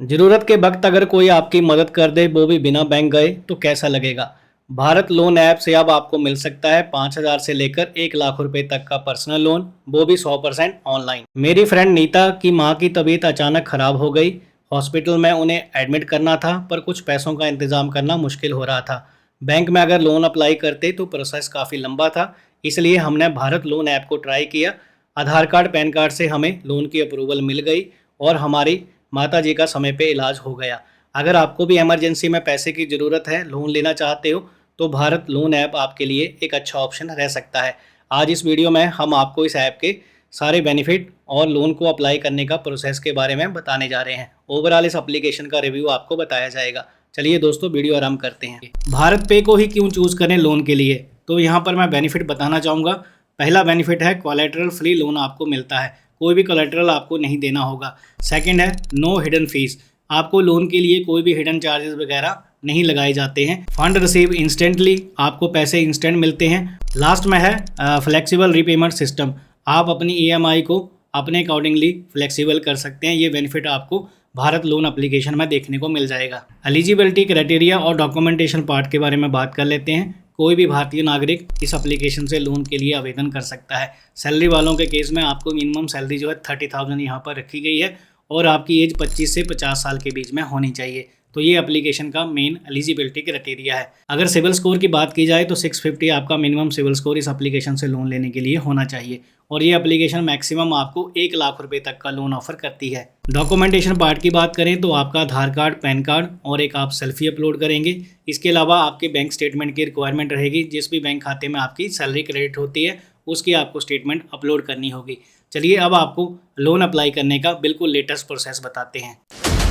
ज़रूरत के वक्त अगर कोई आपकी मदद कर दे वो भी बिना बैंक गए तो कैसा लगेगा। भारत लोन ऐप से अब आपको मिल सकता है 5,000 से लेकर 1 लाख रुपए तक का पर्सनल लोन, वो भी 100% ऑनलाइन। मेरी फ्रेंड नीता की माँ की तबीयत अचानक खराब हो गई। हॉस्पिटल में उन्हें एडमिट करना था पर कुछ पैसों का इंतजाम करना मुश्किल हो रहा था। बैंक में अगर लोन अप्लाई करते तो प्रोसेस काफ़ी लंबा था, इसलिए हमने भारत लोन ऐप को ट्राई किया। आधार कार्ड पैन कार्ड से हमें लोन की अप्रूवल मिल गई और हमारी माता जी का समय पे इलाज हो गया। अगर आपको भी इमरजेंसी में पैसे की ज़रूरत है, लोन लेना चाहते हो, तो भारत लोन ऐप आपके लिए एक अच्छा ऑप्शन रह सकता है। आज इस वीडियो में हम आपको इस ऐप के सारे बेनिफिट और लोन को अप्लाई करने का प्रोसेस के बारे में बताने जा रहे हैं। ओवरऑल इस एप्लीकेशन का रिव्यू आपको बताया जाएगा। चलिए दोस्तों, वीडियो आरंभ करते हैं। भारत पे को ही क्यों चूज़ करें लोन के लिए, तो यहाँ पर मैं बेनिफिट बताना चाहूँगा। पहला बेनिफिट है कोलेटरल फ्री लोन आपको मिलता है, कोई भी कोलेटरल आपको नहीं देना होगा। सेकंड है नो हिडन फीस, आपको लोन के लिए कोई भी हिडन चार्जेस वगैरह नहीं लगाए जाते हैं। फंड रिसीव इंस्टेंटली, आपको पैसे इंस्टेंट मिलते हैं। लास्ट में है फ्लेक्सिबल रीपेमेंट सिस्टम, आप अपनी ईएमआई को अपने अकॉर्डिंगली फ्लेक्सिबल कर सकते हैं। ये बेनिफिट आपको भारत लोन एप्लीकेशन में देखने को मिल जाएगा। एलिजिबिलिटी क्राइटेरिया और डॉक्यूमेंटेशन पार्ट के बारे में बात कर लेते हैं। कोई भी भारतीय नागरिक इस एप्लीकेशन से लोन के लिए आवेदन कर सकता है। सैलरी वालों के केस में आपको मिनिमम सैलरी जो है 30,000 यहाँ पर रखी गई है और आपकी एज 25 से 50 साल के बीच में होनी चाहिए। तो ये एप्लीकेशन का मेन एलिजिबिलिटी क्राइटेरिया है। अगर सिविल स्कोर की बात की जाए तो 650 आपका मिनिमम सिविल स्कोर इस एप्लीकेशन से लोन लेने के लिए होना चाहिए और ये एप्लीकेशन मैक्सिमम आपको 1 लाख रुपए तक का लोन ऑफर करती है। डॉक्यूमेंटेशन पार्ट की बात करें तो आपका आधार कार्ड, पैन कार्ड और एक आप सेल्फी अपलोड करेंगे। इसके अलावा आपके बैंक स्टेटमेंट की रिक्वायरमेंट रहेगी। जिस भी बैंक खाते में आपकी सैलरी क्रेडिट होती है उसकी आपको स्टेटमेंट अपलोड करनी होगी। चलिए अब आपको लोन अप्लाई करने का बिल्कुल लेटेस्ट प्रोसेस बताते हैं।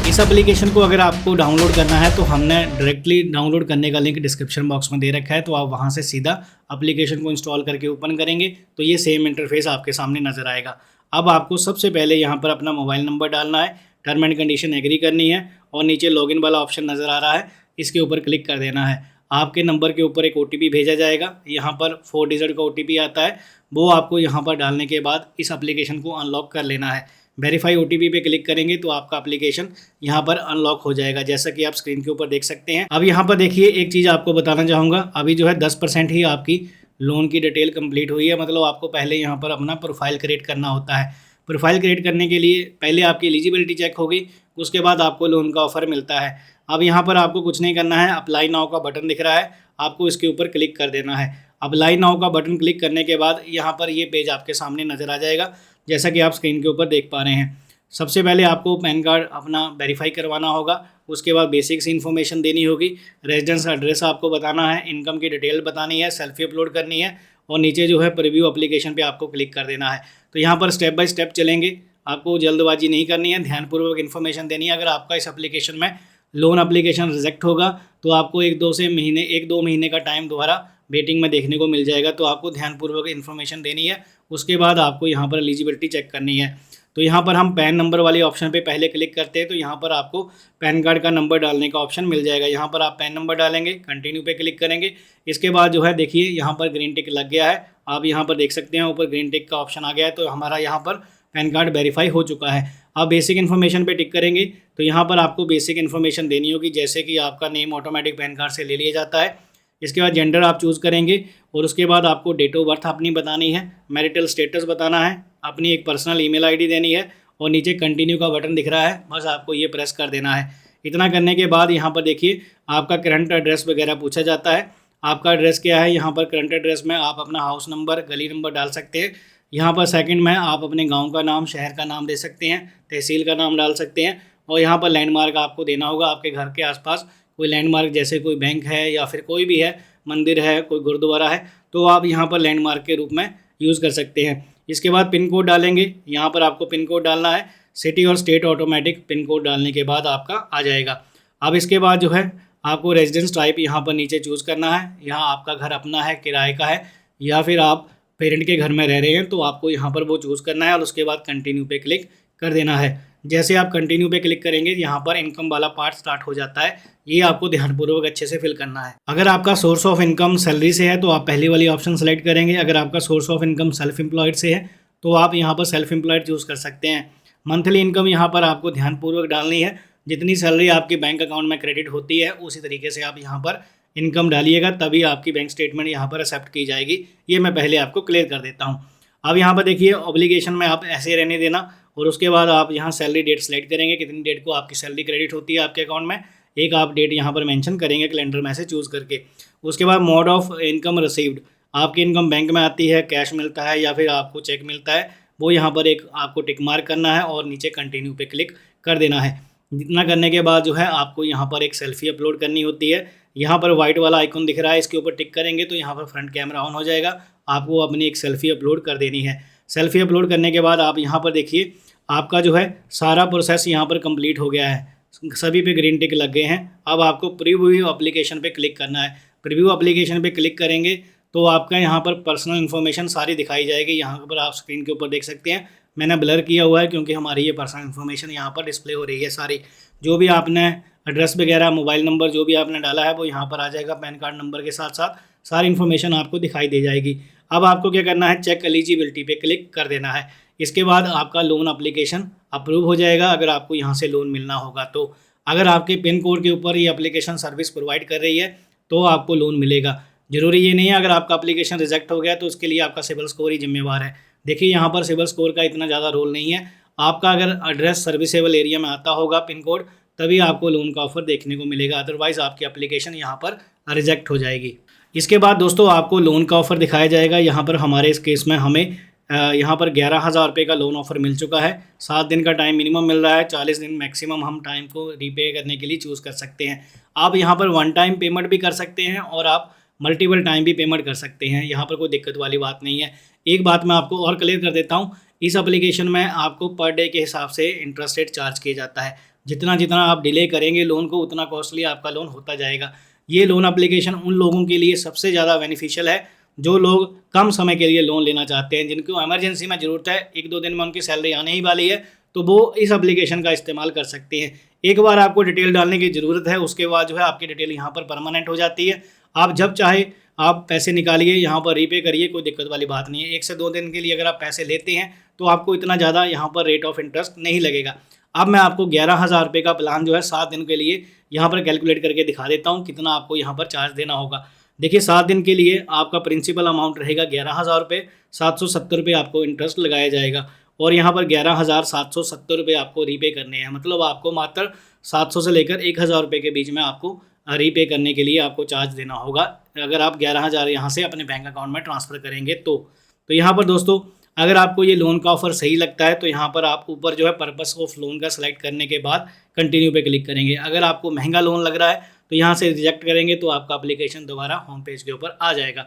इस एप्लीकेशन को अगर आपको डाउनलोड करना है तो हमने डायरेक्टली डाउनलोड करने का लिंक डिस्क्रिप्शन बॉक्स में दे रखा है, तो आप वहां से सीधा एप्लीकेशन को इंस्टॉल करके ओपन करेंगे तो ये सेम इंटरफेस आपके सामने नजर आएगा। अब आपको सबसे पहले यहाँ पर अपना मोबाइल नंबर डालना है, टर्म एंड कंडीशन एग्री करनी है और नीचे लॉगिन वाला ऑप्शन नज़र आ रहा है, इसके ऊपर क्लिक कर देना है। आपके नंबर के ऊपर एक OTP भेजा जाएगा, यहाँ पर 4 डिजिट का OTP आता है, वो आपको यहाँ पर डालने के बाद इस एप्लीकेशन को अनलॉक कर लेना है। वेरीफाई OTP पे क्लिक करेंगे तो आपका एप्लीकेशन यहाँ पर अनलॉक हो जाएगा, जैसा कि आप स्क्रीन के ऊपर देख सकते हैं। अब यहाँ पर देखिए एक चीज़ आपको बताना चाहूँगा, अभी जो है 10% ही आपकी लोन की डिटेल कंप्लीट हुई है। मतलब आपको पहले यहाँ पर अपना प्रोफाइल क्रिएट करना होता है। प्रोफाइल क्रिएट करने के लिए पहले आपकी एलिजिबिलिटी चेक होगी, उसके बाद आपको लोन का ऑफर मिलता है। अब यहाँ पर आपको कुछ नहीं करना है, अप्लाई नाउ का बटन दिख रहा है, आपको इसके ऊपर क्लिक कर देना है। अप्लाई नाउ का बटन क्लिक करने के बाद यहाँ पर ये पेज आपके सामने नज़र आ जाएगा, जैसा कि आप स्क्रीन के ऊपर देख पा रहे हैं। सबसे पहले आपको पैन कार्ड अपना वेरीफाई करवाना होगा, उसके बाद बेसिक्स इन्फॉर्मेशन देनी होगी, रेजिडेंस एड्रेस आपको बताना है, इनकम की डिटेल बतानी है, सेल्फी अपलोड करनी है और नीचे जो है प्रीव्यू एप्लीकेशन पे आपको क्लिक कर देना है। तो यहाँ पर स्टेप बाय स्टेप चलेंगे, आपको जल्दबाजी नहीं करनी है, ध्यानपूर्वक इन्फॉर्मेशन देनी है। अगर आपका इस एप्लीकेशन में लोन एप्लीकेशन रिजेक्ट होगा तो आपको 1-2 महीने का टाइम दोबारा वेटिंग में देखने को मिल जाएगा, तो आपको ध्यानपूर्वक इन्फॉर्मेशन देनी है। उसके बाद आपको यहाँ पर एलिजिबिलिटी चेक करनी है। तो यहाँ पर हम पैन नंबर वाले ऑप्शन पे पहले क्लिक करते हैं, तो यहाँ पर आपको पैन कार्ड का नंबर डालने का ऑप्शन मिल जाएगा। यहाँ पर आप पैन नंबर डालेंगे, कंटिन्यू पे क्लिक करेंगे। इसके बाद जो है देखिए यहाँ पर ग्रीन टिक लग गया है, आप यहाँ पर देख सकते हैं ऊपर ग्रीन टिक का ऑप्शन आ गया है, तो हमारा यहाँ पर पैन कार्ड वेरीफाई हो चुका है। आप बेसिक इन्फॉर्मेशन पे टिक करेंगे तो यहाँ पर आपको बेसिक इन्फॉर्मेशन देनी होगी, जैसे कि आपका नेम ऑटोमेटिक पैन कार्ड से ले लिया जाता है। इसके बाद जेंडर आप चूज़ करेंगे और उसके बाद आपको डेट ऑफ बर्थ अपनी बतानी है, मैरिटल स्टेटस बताना है, अपनी एक पर्सनल ईमेल आईडी देनी है और नीचे कंटिन्यू का बटन दिख रहा है, बस आपको ये प्रेस कर देना है। इतना करने के बाद यहाँ पर देखिए आपका करंट एड्रेस वगैरह पूछा जाता है। आपका एड्रेस क्या है, यहाँ पर करंट एड्रेस में आप अपना हाउस नंबर, गली नंबर डाल सकते हैं। यहाँ पर सेकंड में आप अपने गांव का नाम, शहर का नाम दे सकते हैं, तहसील का नाम डाल सकते हैं और यहाँ पर लैंडमार्क आपको देना होगा। आपके घर के आसपास कोई लैंडमार्क, जैसे कोई बैंक है या फिर कोई भी है, मंदिर है, कोई गुरुद्वारा है, तो आप यहाँ पर लैंडमार्क के रूप में यूज़ कर सकते हैं। इसके बाद पिन कोड डालेंगे, यहाँ पर आपको पिन कोड डालना है, सिटी और स्टेट ऑटोमेटिक पिन कोड डालने के बाद आपका आ जाएगा। अब इसके बाद जो है आपको रेजिडेंस टाइप यहाँ पर नीचे चूज़ करना है। यहाँ आपका घर अपना है, किराए का है या फिर आप पेरेंट के घर में रह रहे हैं, तो आपको यहाँ पर वो चूज़ करना है और उसके बाद कंटिन्यू पे क्लिक कर देना है। जैसे आप कंटिन्यू पे क्लिक करेंगे यहाँ पर इनकम वाला पार्ट स्टार्ट हो जाता है, ये आपको ध्यानपूर्वक अच्छे से फिल करना है। अगर आपका सोर्स ऑफ इनकम सैलरी से है तो आप पहली वाली ऑप्शन सेलेक्ट करेंगे। अगर आपका source of income self employed से है तो आप यहाँ पर सेल्फ एम्प्लॉयड चूज़ कर सकते हैं। मंथली इनकम यहाँ पर आपको ध्यानपूर्वक डालनी है, जितनी सैलरी आपके बैंक अकाउंट में क्रेडिट होती है उसी तरीके से आप यहाँ पर इनकम डालिएगा, तभी आपकी बैंक स्टेटमेंट यहाँ पर एक्सेप्ट की जाएगी। ये मैं पहले आपको क्लियर कर देता हूँ। अब यहाँ पर देखिए ऑब्लिगेशन में आप ऐसे रहने देना और उसके बाद आप यहाँ सैलरी डेट सेलेक्ट करेंगे, कितनी डेट को आपकी सैलरी क्रेडिट होती है आपके अकाउंट में, एक आप डेट यहाँ पर मेंशन करेंगे कैलेंडर में से चूज़ करके। उसके बाद मोड ऑफ इनकम रिसीव्ड, आपकी इनकम बैंक में आती है, कैश मिलता है या फिर आपको चेक मिलता है, वो यहाँ पर एक आपको टिक मार्क करना है और नीचे कंटिन्यू पे क्लिक कर देना है। जितना करने के बाद जो है आपको यहाँ पर एक सेल्फी अपलोड करनी होती है। यहाँ पर वाइट वाला आइकन दिख रहा है, इसके ऊपर टिक करेंगे तो यहाँ पर फ्रंट कैमरा ऑन हो जाएगा। आपको अपनी एक सेल्फी अपलोड कर देनी है। सेल्फी अपलोड करने के बाद आप यहाँ पर देखिए आपका जो है सारा प्रोसेस यहाँ पर कंप्लीट हो गया है, सभी पे ग्रीन टिक लग गए हैं। अब आपको प्रीव्यू एप्लीकेशन पे क्लिक करना है। प्रीव्यू एप्लीकेशन पे क्लिक करेंगे तो आपका यहाँ पर पर्सनल इन्फॉर्मेशन सारी दिखाई जाएगी। यहाँ पर आप स्क्रीन के ऊपर देख सकते हैं, मैंने ब्लर किया हुआ है क्योंकि हमारी ये पर्सनल इन्फॉर्मेशन यहाँ पर डिस्प्ले हो रही है सारी। जो भी आपने एड्रेस वगैरह, मोबाइल नंबर जो भी आपने डाला है वो यहाँ पर आ जाएगा, पैन कार्ड नंबर के साथ साथ सारी इन्फॉर्मेशन आपको दिखाई दे जाएगी। अब आपको क्या करना है, चेक एलिजिबिलिटी पे क्लिक कर देना है। इसके बाद आपका लोन एप्लीकेशन अप्रूव हो जाएगा अगर आपको यहाँ से लोन मिलना होगा तो। अगर आपके पिन कोड के ऊपर ये एप्लीकेशन सर्विस प्रोवाइड कर रही है तो आपको लोन मिलेगा। ज़रूरी ये नहीं है अगर आपका एप्लीकेशन रिजेक्ट हो गया तो उसके लिए आपका सिबिल स्कोर ही जिम्मेवार है। देखिए यहाँ पर सिबिल स्कोर का इतना ज़्यादा रोल नहीं है। आपका अगर एड्रेस सर्विसेबल एरिया में आता होगा पिन कोड, तभी आपको लोन का ऑफर देखने को मिलेगा, अदरवाइज़ आपकी एप्लीकेशन यहाँ पर रिजेक्ट हो जाएगी। इसके बाद दोस्तों आपको लोन का ऑफ़र दिखाया जाएगा। यहाँ पर हमारे इस केस में हमें यहाँ पर 11,000 रुपये का लोन ऑफ़र मिल चुका है। 7 दिन का टाइम मिनिमम मिल रहा है, 40 दिन मैक्सिमम हम टाइम को रीपे करने के लिए चूज़ कर सकते हैं। आप यहाँ पर वन टाइम पेमेंट भी कर सकते हैं और आप मल्टीपल टाइम भी पेमेंट कर सकते हैं, यहाँ पर कोई दिक्कत वाली बात नहीं है। एक बात मैं आपको और क्लियर कर देता हूँ, इस एप्लीकेशन में आपको पर डे के हिसाब से इंटरेस्ट रेट चार्ज किया जाता है। जितना जितना आप डिले करेंगे लोन को उतना कॉस्टली आपका लोन होता जाएगा। ये लोन एप्लीकेशन उन लोगों के लिए सबसे ज़्यादा बेनिफिशियल है जो लोग कम समय के लिए लोन लेना चाहते हैं, जिनको इमरजेंसी में ज़रूरत है, 1-2 दिन में उनकी सैलरी आने ही वाली है, तो वो इस एप्लीकेशन का इस्तेमाल कर सकते हैं। एक बार आपको डिटेल डालने की ज़रूरत है, उसके बाद जो है आपकी डिटेल यहाँ पर परमानेंट हो जाती है। आप जब चाहे आप पैसे निकालिए, यहाँ पर रीपे करिए, कोई दिक्कत वाली बात नहीं है। 1 से 2 दिन के लिए अगर आप पैसे लेते हैं तो आपको इतना ज़्यादा यहाँ पर रेट ऑफ इंटरेस्ट नहीं लगेगा। अब मैं आपको 11,000 रुपये का प्लान जो है 7 दिन के लिए यहाँ पर कैलकुलेट करके दिखा देता हूँ कितना आपको यहाँ पर चार्ज देना होगा। देखिए 7 दिन के लिए आपका प्रिंसिपल अमाउंट रहेगा 11,000 रुपये, 770 रुपये आपको इंटरेस्ट लगाया जाएगा और यहाँ पर 11,770 रुपये आपको रीपे करने हैं। मतलब आपको मात्र 700 से लेकर 1,000 रुपये के बीच में आपको रीपे करने के लिए आपको चार्ज देना होगा अगर आप 11,000 यहाँ से अपने बैंक अकाउंट में ट्रांसफ़र करेंगे तो यहाँ पर दोस्तों अगर आपको ये लोन का ऑफ़र सही लगता है तो यहाँ पर आप ऊपर जो है पर्पस ऑफ लोन का सेलेक्ट करने के बाद कंटिन्यू पे क्लिक करेंगे। अगर आपको महंगा लोन लग रहा है तो यहाँ से रिजेक्ट करेंगे तो आपका एप्लीकेशन दोबारा होम पेज के ऊपर आ जाएगा।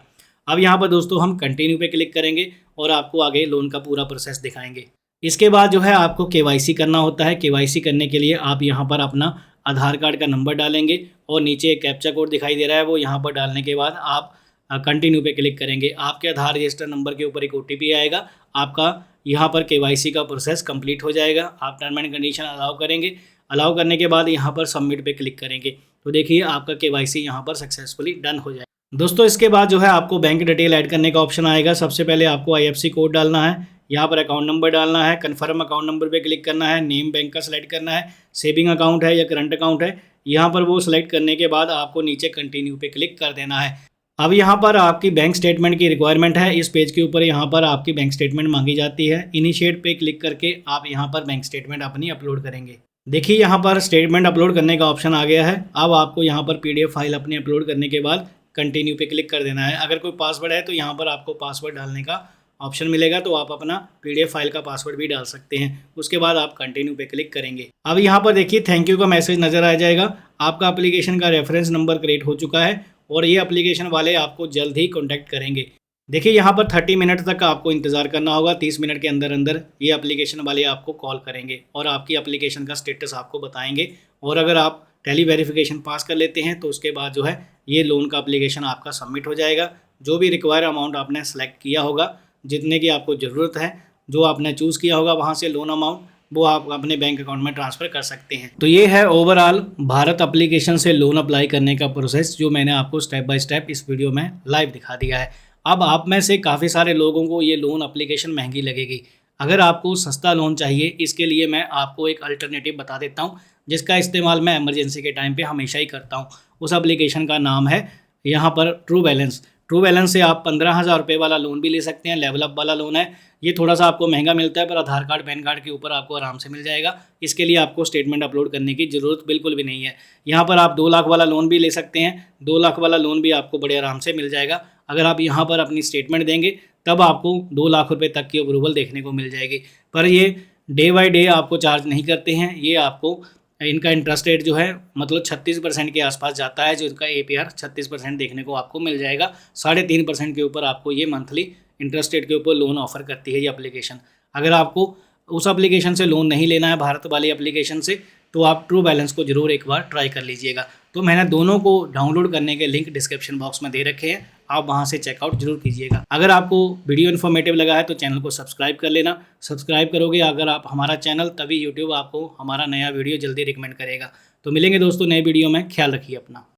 अब यहाँ पर दोस्तों हम कंटिन्यू पे क्लिक करेंगे और आपको आगे लोन का पूरा प्रोसेस दिखाएंगे। इसके बाद जो है आपको KYC करना होता है। KYC करने के लिए आप यहाँ पर अपना आधार कार्ड का नंबर डालेंगे और नीचे एक कैप्चा कोड दिखाई दे रहा है, वो यहाँ पर डालने के बाद आप कंटिन्यू पे क्लिक करेंगे। आपके आधार रजिस्टर नंबर के ऊपर एक OTP आएगा, आपका यहाँ पर KYC का प्रोसेस कंप्लीट हो जाएगा। आप टर्म एंड कंडीशन अलाउ करेंगे, अलाउ करने के बाद यहाँ पर सबमिट पे क्लिक करेंगे तो देखिए आपका KYC यहाँ पर सक्सेसफुली डन हो जाएगा। दोस्तों इसके बाद जो है आपको बैंक डिटेल ऐड करने का ऑप्शन आएगा। सबसे पहले आपको IFSC कोड डालना है, यहाँ पर अकाउंट नंबर डालना है, कन्फर्म अकाउंट नंबर पे क्लिक करना है, नेम बैंक का सिलेक्ट करना है, सेविंग अकाउंट है या करंट अकाउंट है, यहाँ पर वो सिलेक्ट करने के बाद आपको नीचे कंटिन्यू पे क्लिक कर देना है। अब यहाँ पर आपकी बैंक स्टेटमेंट की रिक्वायरमेंट है। इस पेज के ऊपर यहाँ पर आपकी बैंक स्टेटमेंट मांगी जाती है। इनिशिएट पे क्लिक करके आप यहाँ पर बैंक स्टेटमेंट अपनी अपलोड करेंगे। देखिए यहाँ पर स्टेटमेंट अपलोड करने का ऑप्शन आ गया है। अब आपको यहाँ पर PDF फाइल अपनी अपलोड करने के बाद कंटिन्यू पे क्लिक कर देना है। अगर कोई पासवर्ड है तो यहाँ पर आपको पासवर्ड डालने का ऑप्शन मिलेगा, तो आप अपना PDF फाइल का पासवर्ड भी डाल सकते हैं। उसके बाद आप कंटिन्यू पे क्लिक करेंगे। अब यहाँ पर देखिए थैंक यू का मैसेज नज़र आ जाएगा। आपका एप्लीकेशन का रेफरेंस नंबर क्रिएट हो चुका है और ये एप्लीकेशन वाले आपको जल्द ही कॉन्टैक्ट करेंगे। देखिए यहाँ पर 30 मिनट तक आपको इंतज़ार करना होगा। 30 मिनट के अंदर अंदर ये एप्लीकेशन वाले आपको कॉल करेंगे और आपकी एप्लीकेशन का स्टेटस आपको बताएंगे। और अगर आप टेली वेरिफिकेशन पास कर लेते हैं तो उसके बाद जो है ये लोन का एप्लीकेशन आपका सबमिट हो जाएगा। जो भी रिक्वायर अमाउंट आपने सेलेक्ट किया होगा, जितने की आपको ज़रूरत है, जो आपने चूज़ किया होगा वहाँ से लोन अमाउंट, वो आप अपने बैंक अकाउंट में ट्रांसफ़र कर सकते हैं। तो ये है ओवरऑल भारत एप्लीकेशन से लोन अप्लाई करने का प्रोसेस, जो मैंने आपको स्टेप बाय स्टेप इस वीडियो में लाइव दिखा दिया है। अब आप में से काफ़ी सारे लोगों को ये लोन एप्लीकेशन महंगी लगेगी। अगर आपको सस्ता लोन चाहिए, इसके लिए मैं आपको एक अल्टरनेटिव बता देता हूँ। जिसका इस्तेमाल मैं इमरजेंसी के टाइम पे हमेशा ही करता हूँ। उस एप्लीकेशन का नाम है यहाँ पर ट्रू बैलेंस। ट्रू बैलेंस से आप 15,000 रुपये वाला लोन भी ले सकते हैं। लेवल अप वाला लोन है, ये थोड़ा सा आपको महंगा मिलता है, पर आधार कार्ड पैन कार्ड के ऊपर आपको आराम से मिल जाएगा। इसके लिए आपको स्टेटमेंट अपलोड करने की ज़रूरत बिल्कुल भी नहीं है। यहाँ पर आप 2 लाख वाला लोन भी ले सकते हैं। 2 लाख वाला लोन भी आपको बड़े आराम से मिल जाएगा। अगर आप यहाँ पर अपनी स्टेटमेंट देंगे तब आपको 2 लाख रुपये तक की अप्रूवल देखने को मिल जाएगी। पर ये डे बाय डे आपको चार्ज नहीं करते हैं। ये आपको इनका इंटरेस्ट रेट जो है मतलब 36% के आसपास जाता है, जो इनका APR 36% देखने को आपको मिल जाएगा। 3.5% के ऊपर आपको ये मंथली इंटरेस्ट रेट के ऊपर लोन ऑफर करती है ये एप्लीकेशन। अगर आपको उस एप्लीकेशन से लोन नहीं लेना है, भारत वाली एप्लीकेशन से, तो आप ट्रू बैलेंस को ज़रूर एक बार ट्राई कर लीजिएगा। तो मैंने दोनों को डाउनलोड करने के लिंक डिस्क्रिप्शन बॉक्स में दे रखे हैं, आप वहां से चेकआउट जरूर कीजिएगा। अगर आपको वीडियो इन्फॉर्मेटिव लगा है तो चैनल को सब्सक्राइब कर लेना। सब्सक्राइब करोगे अगर आप हमारा चैनल, तभी यूट्यूब आपको हमारा नया वीडियो जल्दी रिकमेंड करेगा। तो मिलेंगे दोस्तों नए वीडियो में, ख्याल रखिए अपना।